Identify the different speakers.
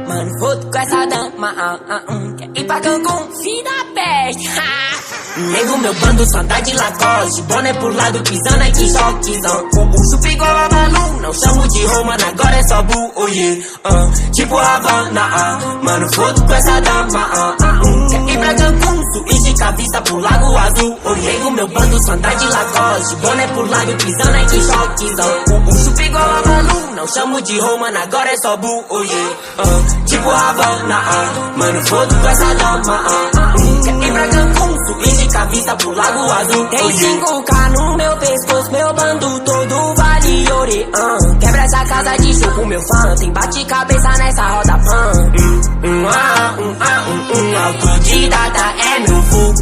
Speaker 1: Mano, foto com essa dama, quer ir pra Cancún, filho da peste. Nego, meu bando só anda de Lacoste, boné pro lado, pisando aqui, choquezão. O urso igual a Malu, não chamo de Romana, agora é só Bu, oh yeah. Tipo Havana, mano, foto com essa dama, quer ir pra Cancún, switch com a vista pro Lago Azul, oh yeah. Nego, meu bando só anda de Lacoste, boné pro lado, pisando aqui, choquezão. O urso igual a Malu, não chamo de Romana, agora é só Bu, oh yeah. Tipo Havana, mano, foto com essa dama, quer ir pra Cancún, switch com a vista pro Lago Azul. Tem 5K no meu pescoço, meu bando todo vale ouro. Quebra essa casa de show com meu fã, tem bate-cabeça nessa roda pan. Autodidata é meu fogo.